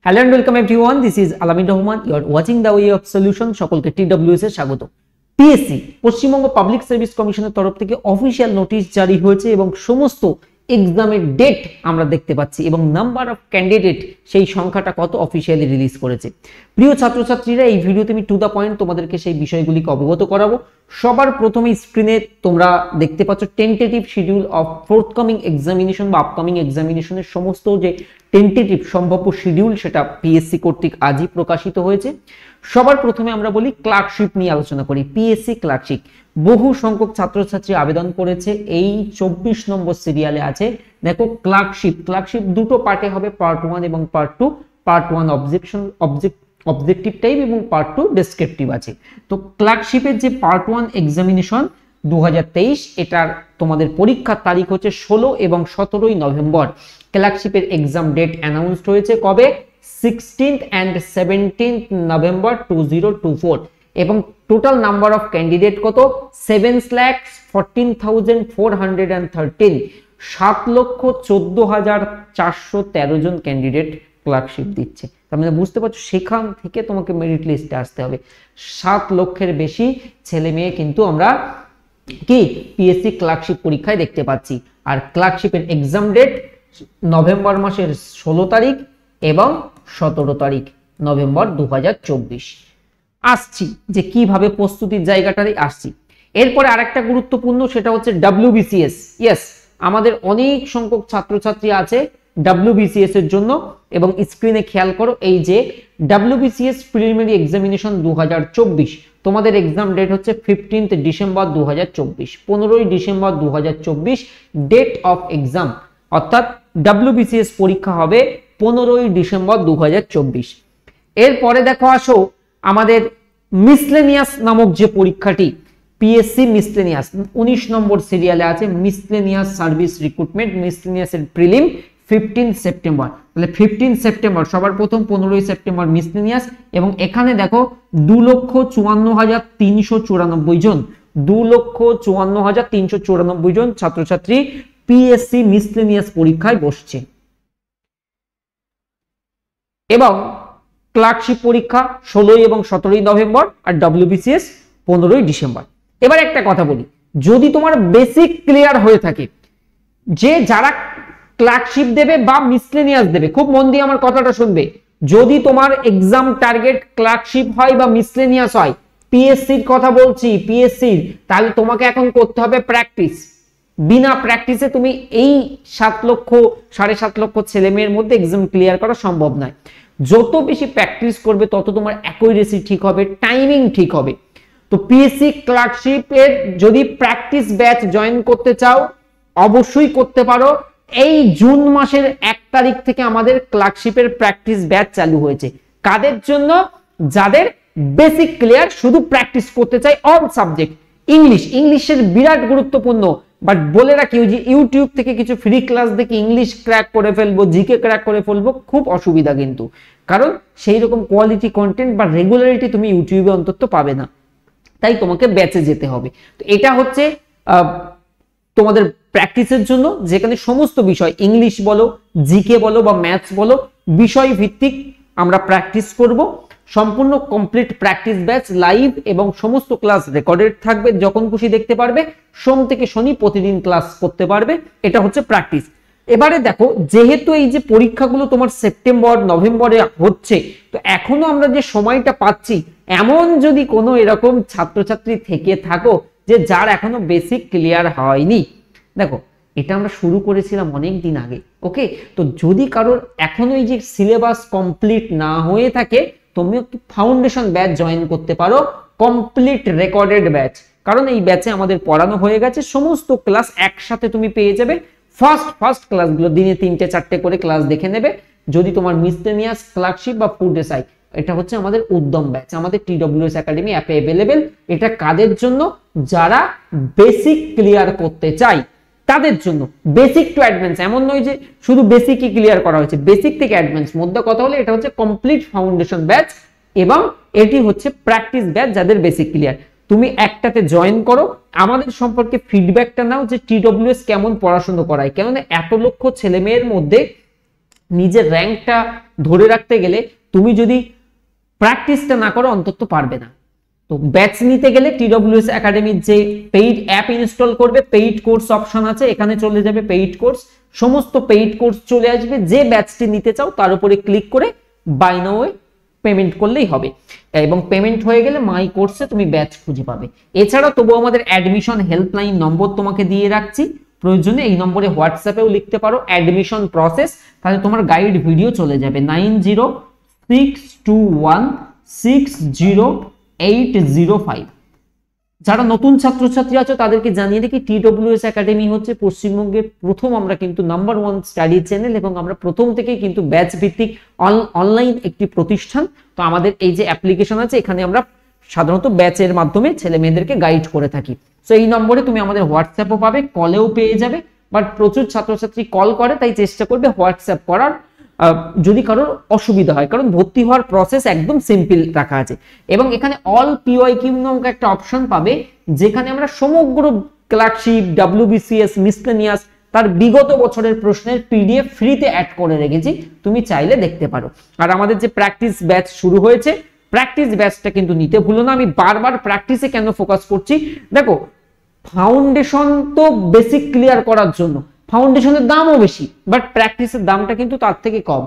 Hello and welcome everyone, this is Alamin Rahman, you are watching the way of solution. সকলকে TWS এর স্বাগত। PSC Paschimbanga public service কমিশনের তরফ থেকে অফিসিয়াল নোটিশ জারি হয়েছে এবং সমস্ত এক্সামের ডেট আমরা দেখতে পাচ্ছি এবং নাম্বার অফ ক্যান্ডিডেট সেই সংখ্যাটা কত অফিসিয়ালি রিলিজ করেছে। প্রিয় ছাত্রছাত্রীরা, এই ভিডিওতে আমি টু দ্য পয়েন্ট তোমাদেরকে সেই বিষয়গুলিকে অবগত করাবো। সবার প্রথমে স্ক্রিনে তোমরা দেখতে পাচ্ছ tentative schedule of forthcoming examination বা আপকামিং এক্সামিনেশনের সমস্ত যে টেন্টেটিভ সম্ভাব্য শিডিউল সেটা পিএসসি কর্তৃক আজই প্রকাশিত হয়েছে। সবার প্রথমে আমরা বলি ক্লার্কশিপ নিয়ে আলোচনা করি। পিএসসি ক্লার্কশিপ বহু সংখ্যক ছাত্রছাত্রী আবেদন করেছে, এই 24 নম্বর সিরিয়ালে আছে। দেখো ক্লার্কশিপ দুটো পার্টে হবে, পার্ট 1 এবং পার্ট 2। পার্ট 1 অবজেক্টিভ টাইপ এবং পার্ট 2 ডেসক্রিপটিভ আছে। তো ক্লার্কশিপের যে পার্ট 1 এক্সামিনেশন 2023, এটার তোমাদের পরীক্ষার তারিখ হচ্ছে 16 এবং 17 নভেম্বর। ক্লার্কশিপের এক্সাম ডেট অ্যানাউন্সড হয়েছে কবে? 16th and 17th November 2024। এবং টোটাল নাম্বার অফ ক্যান্ডিডেট কত? 7,14,413, 7,14,413 জন ক্যান্ডিডেট ক্লার্কশিপ দিচ্ছে। তার মানে বুঝতে পারছো সেখান থেকে তোমাকে মেরিট লিস্টে আসতে হবে। 7 লক্ষের বেশি ছেলে মেয়ে কিন্তু আমরা কি পিএসসি ক্লার্কশিপ পরীক্ষায় দেখতে পাচ্ছি। আর ক্লার্কশিপের এক্সাম ডেট নভেম্বর মাসের 16 তারিখ এবং 17 তারিখ নভেম্বর 2024। আসছি যে কিভাবে প্রস্তুতির জায়গাটাতে আসছি। এরপরে আরেকটা গুরুত্বপূর্ণ, সেটা হচ্ছে ডাব্লিউবিসিএস। ইয়েস, আমাদের অনেক সংখ্যক ছাত্রছাত্রী আছে ডাব্লিউবিসিএস এর জন্য। এবং স্ক্রিনে খেয়াল করো, এই যে ডাব্লিউবিসিএস প্রিলিমিনারি এক্সামিনেশন 2024, তোমাদের এক্সাম ডেট হচ্ছে 15th ডিসেম্বর 2024, 15ই ডিসেম্বর 2024 ডেট অফ এক্সাম। অর্থাৎ ডাব্লিউবিসিএস পরীক্ষা হবে 15ই ডিসেম্বর 2024। এরপরে দেখো আসো আমাদের মিসলেনিয়াস নামক যে পরীক্ষাটি, পিএসসি মিসলেনিয়াস 19 নম্বর সিরিয়ালে আছে। মিসলেনিয়াস সার্ভিস রিক্রুটমেন্ট, মিসলেনিয়াসের প্রিলিম 15 সেপ্টেম্বর। তাহলে 15 সেপ্টেম্বর সবার প্রথম, 15 সেপ্টেম্বর মিসলেনিয়াস। এবং এখানে দেখো 2,54,394 জন, 2,54,394 জন ছাত্রছাত্রী পিএসসি মিসলেনিয়াস পরীক্ষায় বসছে। এবং ক্লার্কশিপ পরীক্ষা 16 এবং 17 নভেম্বর, আর ডাব্লিউবিসিএস 15 ডিসেম্বর। এবার একটা কথা বলি, যদি তোমার বেসিক ক্লিয়ার হয়ে থাকে, যে যারা ক্লার্কশিপ দেবে বা মিসলেনিয়াস দেবে, খুব মন দিয়ে আমার কথাটা শুনবে, যদি তোমার এক্সাম টার্গেট ক্লার্কশিপ হয় বা মিসলেনিয়াস হয়, পিএসসির কথা বলছি, পিএসসির, তাহলে তোমাকে এখন করতে হবে প্র্যাকটিস। বিনা প্র্যাকটিসে তুমি এই 7 লক্ষ 7.5 লক্ষ ছেলে মেয়ের মধ্যে এক্সাম ক্লিয়ার করা সম্ভব নয়। যত বেশি প্র্যাকটিস করবে তত তোমার অ্যাকুরেসি ঠিক হবে, টাইমিং ঠিক হবে। তো পিএসসি ক্লার্কশিপের যদি প্র্যাকটিস ব্যাচ জয়েন করতে চাও, অবশ্যই করতে পারো। এই জুন মাসের 1 তারিখ থেকে আমাদের ক্লার্কশিপের প্র্যাকটিস ব্যাচ চালু হয়েছে। কাদের জন্য? যাদের বেসিক ক্লিয়ার, শুধু প্র্যাকটিস করতে চাই অল সাবজেক্ট। ইংলিশের বিরাট গুরুত্বপূর্ণ, বাট বলে রাখি, ওই যে ইউটিউব থেকে কিছু ফ্রি ক্লাস দেখে ইংলিশ ক্র্যাক করে ফেলবো, জিকে ক্র্যাক করে ফেলবো, খুব অসুবিধা কিন্তু। কারণ সেই রকম কোয়ালিটি কন্টেন্ট বা রেগুলারিটি তুমি ইউটিউবে অন্তত পাবে না, তাই তোমাকে ব্যাচে যেতে হবে। তো এটা হচ্ছে তোমাদের প্র্যাকটিসের জন্য, যেখানে সমস্ত বিষয়, ইংলিশ বলো, জিকে বলো বা ম্যাথস বলো, বিষয় ভিত্তিক আমরা প্র্যাকটিস করব। সম্পূর্ণ কমপ্লিট প্র্যাকটিস ব্যাচ লাইভ এবং সমস্ত ক্লাস রেকর্ডেড থাকবে, যখন খুশি দেখতে পারবে। সোম থেকে শনি প্রতিদিন ক্লাস করতে পারবে। এটা হচ্ছে প্র্যাকটিস। এবারে দেখো, যেহেতু এই যে পরীক্ষাগুলো তোমার সেপ্টেম্বর নভেম্বরে হচ্ছে, তো এখনো আমরা যে সময়টা পাচ্ছি, এমন যদি কোনো এরকম ছাত্রছাত্রী থেকে থাকো যে যার এখনো বেসিক ক্লিয়ার হয়নি, দেখো এটা আমরা শুরু করেছিলাম অনেক দিন আগে। ওকে, তো যদি কারোর এখনো এই যে সিলেবাস কমপ্লিট না হয়ে থাকে, তুমি একটু ফাউন্ডেশন ব্যাচ জয়েন করতে পারো, কমপ্লিট রেকর্ডেড ব্যাচ। কারণ এই ব্যাচে আমাদের পড়ানো হয়ে গেছে, সমস্ত ক্লাস একসাথে তুমি পেয়ে যাবে। ফার্স্ট ক্লাসগুলো দিনে 3-4টে করে ক্লাস দেখে নেবে। যদি তোমার মিসলেনিয়াস, ক্লার্কশিপ বা ফুড এসআই, এটা হচ্ছে আমাদের উদ্যম ব্যাচ, আমাদের টিডব্লিউএস একাডেমি অ্যাপে অ্যাভেলেবেল। এটা কাদের জন্য? যারা বেসিক ক্লিয়ার করতে চাই তাদের জন্য। বেসিক টু অ্যাডভান্স, এমন নয় যে শুধু বেসিকই ক্লিয়ার করা হয়েছে, বেসিক থেকে অ্যাডভান্স মধ্যে কথা হলে এটা হচ্ছে কমপ্লিট ফাউন্ডেশন ব্যাচ এবং এটি হচ্ছে প্র্যাকটিস ব্যাচ যাদের বেসিক ক্লিয়ার। তুমি একটাতে জয়েন করো, আমাদের সম্পর্কে ফিডব্যাকটা নাও যে টিডব্লিউএস কেমন পড়াশোনা করায়। কেননা এত লক্ষ ছেলে মেয়ের মধ্যে নিজের র্যাঙ্কটা ধরে রাখতে গেলে তুমি যদি প্র্যাকটিসটা না করো অন্তত পারবে না। তো ব্যাচ নিতে গেলে TWS একাডেমির যে পেইড অ্যাপ ইনস্টল করবে, পেইড কোর্স অপশন আছে, এখানে চলে যাবে পেইড কোর্স, সমস্ত পেইড কোর্স চলে আসবে। যে ব্যাচটি নিতে চাও তার উপরে ক্লিক করে বাই নাও পেমেন্ট করলেই হবে, এবং পেমেন্ট হয়ে গেলে মাই কোর্সে তুমি ব্যাচ খুঁজে পাবে। এছাড়া তবু আমাদের অ্যাডমিশন হেল্পলাইন নম্বর তোমাকে দিয়ে রাখছি, প্রয়োজনে এই নম্বরে হোয়াটসঅ্যাপেও লিখতে পারো অ্যাডমিশন প্রসেস, তাহলে তোমার গাইড ভিডিও চলে যাবে 9062160805। যারা নতুন ছাত্রছাত্রী আছে তাদেরকে জানিয়ে দেখি TWS একাডেমি হচ্ছে পশ্চিমবঙ্গের প্রথম আমরা কিন্তু নাম্বার 1 স্টাডি চ্যানেল, এবং আমরা প্রথম থেকে কিন্তু ব্যাচ ভিত্তিক অনলাইন একটি প্রতিষ্ঠান। তো আমাদের এই যে অ্যাপ্লিকেশন আছে এখানে আমরা সাধারণত ব্যাচের মাধ্যমে ছেলে মেয়েদেরকে গাইড করে থাকি। তো এই নম্বরে তুমি আমাদের হোয়াটসঅ্যাপও পাবে, কলেও পেয়ে যাবে, বাট প্রচুর ছাত্রছাত্রী কল করে, তাই চেষ্টা করবে হোয়াটসঅ্যাপ করার যদি কারোর অসুবিধা হয়, কারণ ভর্তি হওয়ার প্রসেস একদম সিম্পল রাখা আছে। এবং এখানে অল PYQ নামক একটা অপশন পাবে, যেখানে আমরা সমগ্র ক্লার্কশিপ, WBCS, মিসলেনিয়াস তার বিগত বছরের প্রশ্নের PDF ফ্রিতে অ্যাড করে রেখেছি, তুমি চাইলে দেখতে পারো। আর আমাদের যে প্র্যাকটিস ব্যাচ শুরু হয়েছে, প্র্যাকটিস ব্যাচটা কিন্তু নিতে ভুলো না। আমি বারবার প্র্যাকটিসে কেন ফোকাস করছি, দেখো ফাউন্ডেশন তো বেসিক ক্লিয়ার করার জন্য, ফাউন্ডেশনের দামও বেশি, বাট প্র্যাকটিসের দামটা কিন্তু তার থেকে কম।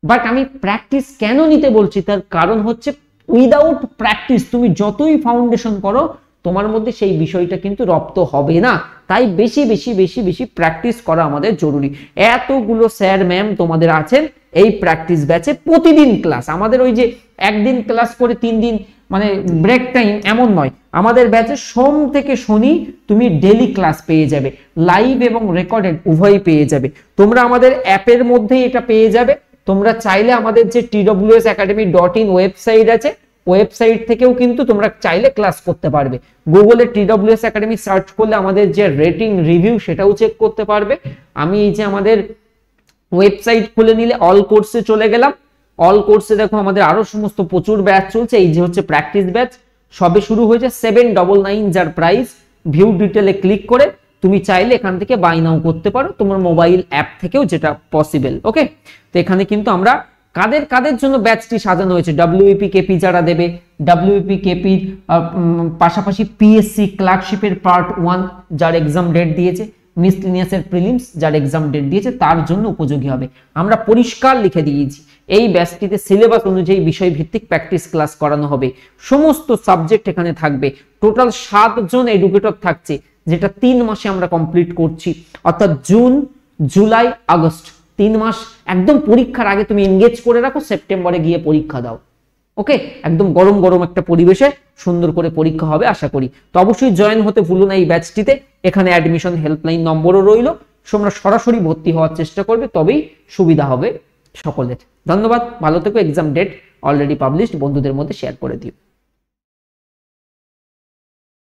বাট আমি প্র্যাকটিস কেন নিতে বলছি, তার কারণ হচ্ছে উইদাউট প্র্যাকটিস তুমি যতই ফাউন্ডেশন করো তোমার মধ্যে সেই বিষয়টা কিন্তু রপ্ত হবে না। তাই বেশি বেশি বেশি বেশি প্র্যাকটিস করা আমাদের জরুরি। এতগুলো স্যার ম্যাম তোমাদের আছেন এই প্র্যাকটিস ব্যাচে, প্রতিদিন ক্লাস, আমাদের ওই যে একদিন ক্লাস করে 3 দিন মানে ব্রেক টাইম এমন নয়, আমাদের ব্যাচে সোম থেকে শনি তুমি ডেইলি ক্লাস পেয়ে যাবে, লাইভ এবং রেকর্ডেড উভয়ই পেয়ে যাবে। তোমরা আমাদের অ্যাপের মধ্যেই এটা পেয়ে যাবে। তোমরা চাইলে আমাদের যে twsacademy.in ওয়েবসাইট আছে, ওয়েবসাইট থেকেও কিন্তু তোমরা চাইলে ক্লাস করতে পারবে। গুগলে TWS একাডেমি সার্চ করলে আমাদের যে রেটিং রিভিউ সেটাও চেক করতে পারবে। আমি এই যে আমাদের ওয়েবসাইট খুলে নিলে অল কোর্সে চলে গেলাম, অল কোর্সে দেখো আমাদের আরো সমস্ত প্রচুর ব্যাচ চলছে। এই যে হচ্ছে প্র্যাকটিস ব্যাচ, সবে শুরু হয়েছে 799, যার প্রাইস। ভিউ ডিটেলে ক্লিক করে তুমি চাইলে এখান থেকে বাই নাও করতে পারো, তোমার মোবাইল অ্যাপ থেকেও, যেটা পসিবল। ওকে, তো এখানে কিন্তু আমরা কাদের কাদের জন্য ব্যাচটি সাজানো হয়েছে, WEP KP যারা দেবে, WEP KP পাশাপাশি PSC ক্লার্কশিপের পার্ট 1 যার এক্সাম ডেট দিয়েছে, মিসলেনিয়াসের প্রিলিমস যার এক্সাম ডেট দিয়েছে তার জন্য উপযোগী হবে। আমরা পরিষ্কার লিখে দিয়েছি এই ব্যাচটিতে সিলেবাস অনুযায়ী বিষয় ভিত্তিক প্র্যাকটিস ক্লাস করানো হবে, সমস্ত সাবজেক্ট এখানে থাকবে। টোটাল 7 জন এডুকেটর থাকছে, যেটা 3 মাসে আমরা কমপ্লিট করছি, অর্থাৎ জুন, জুলাই, আগস্ট 3 মাস। একদম পরীক্ষার আগে তুমি এনগেজ করে রাখো, সেপ্টেম্বরে গিয়ে পরীক্ষা দাও। ওকে, একদম গরম গরম একটা পরিবেশে সুন্দর করে পরীক্ষা হবে আশা করি। তো অবশ্যই জয়েন হতে ভুলো না এই ব্যাচটিতে। এখানে অ্যাডমিশন হেল্পলাইন নম্বরও রইল, তোমরা সরাসরি ভর্তি হওয়ার চেষ্টা করবে, তবেই সুবিধা হবে সকলের। ধন্যবাদ, ভালো থেকো। এক্সাম ডেট অলরেডি পাবলিশড, বন্ধুদের মধ্যে শেয়ার করে দিও।